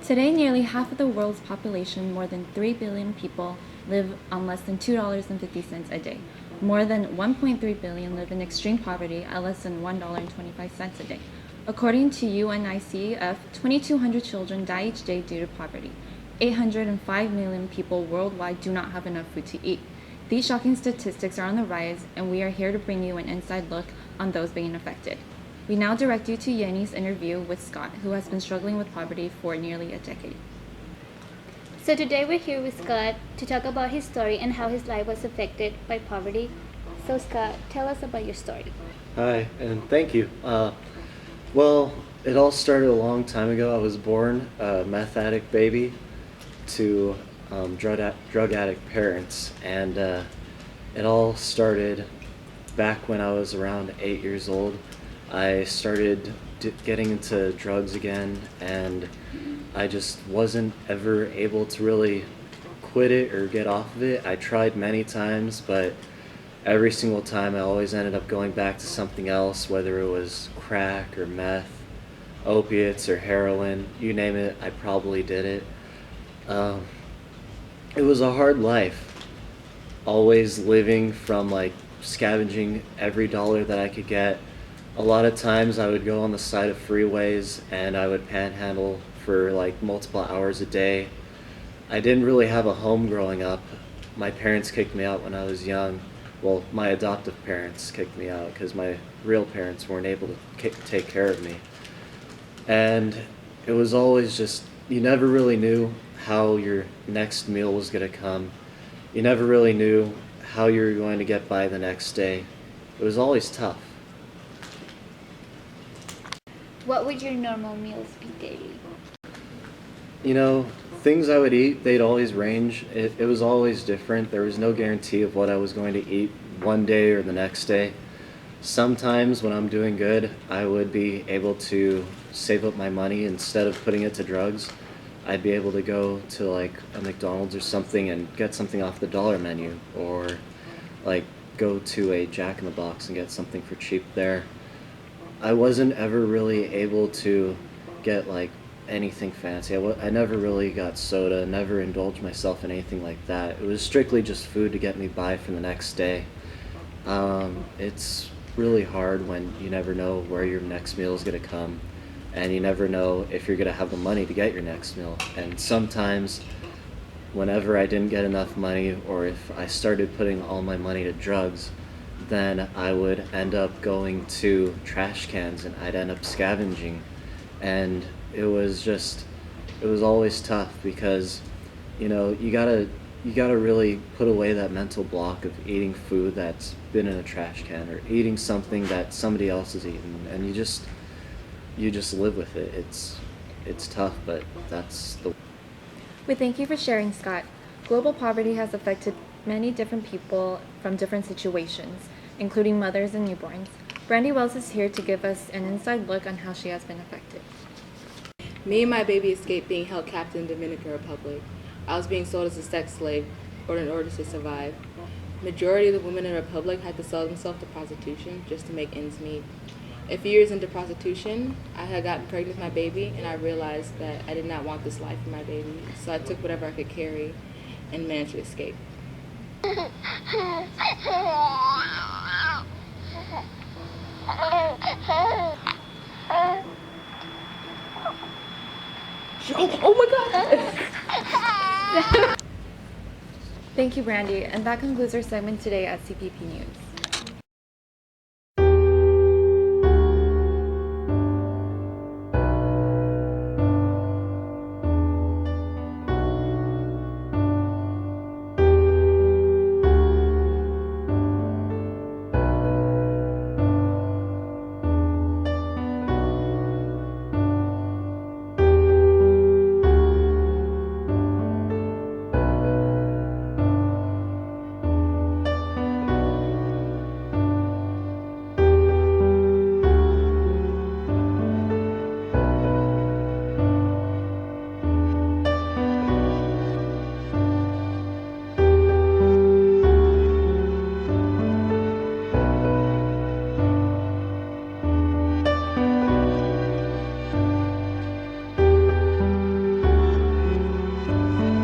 Today, nearly half of the world's population, more than 3 billion people, live on less than $2.50 a day. More than 1.3 billion live in extreme poverty at less than $1.25 a day. According to UNICEF, 2,200 children die each day due to poverty. 805 million people worldwide do not have enough food to eat. These shocking statistics are on the rise, and we are here to bring you an inside look on those being affected. We now direct you to Yenny's interview with Scott, who has been struggling with poverty for nearly a decade. So today we're here with Scott to talk about his story and how his life was affected by poverty. So Scott, tell us about your story. Hi, and thank you. Well, it all started a long time ago. I was born a meth addict baby to drug addict parents, and it all started back when I was around 8 years old. I started getting into drugs again, and I just wasn't ever able to really quit it or get off of it. I tried many times, but every single time I always ended up going back to something else, whether it was crack or meth, opiates or heroin, you name it, I probably did it. It was a hard life, always living from scavenging every dollar that I could get. A lot of times I would go on the side of freeways and I would panhandle for multiple hours a day. I didn't really have a home growing up. My parents kicked me out when I was young. Well, my adoptive parents kicked me out because my real parents weren't able to take care of me. And it was always just, you never really knew how your next meal was going to come. You never really knew how you were going to get by the next day. It was always tough. What would your normal meals be daily? Things I would eat, they'd always range. It was always different. There was no guarantee of what I was going to eat one day or the next day. Sometimes when I'm doing good, I would be able to save up my money. Instead of putting it to drugs, I'd be able to go to a McDonald's or something and get something off the dollar menu, or go to a Jack in the Box and get something for cheap there. I wasn't ever really able to get anything fancy. I never really got soda, never indulged myself in anything like that. It was strictly just food to get me by for the next day. It's really hard when you never know where your next meal is going to come, and you never know if you're going to have the money to get your next meal. And sometimes whenever I didn't get enough money, or if I started putting all my money to drugs, then I would end up going to trash cans and I'd end up scavenging. And it was always tough because, you gotta really put away that mental block of eating food that's been in a trash can or eating something that somebody else has eaten, and you just live with it. It's tough, but that's the... We thank you for sharing, Scott. Global poverty has affected many different people from different situations, including mothers and newborns. Brandy Wells is here to give us an inside look on how she has been affected. Me and my baby escaped being held captive in the Dominican Republic. I was being sold as a sex slave in order to survive. Majority of the women in the Republic had to sell themselves to prostitution just to make ends meet. A few years into prostitution, I had gotten pregnant with my baby, and I realized that I did not want this life for my baby, so I took whatever I could carry and managed to escape. Oh my God! Thank you, Brandy, and that concludes our segment today at CPP News.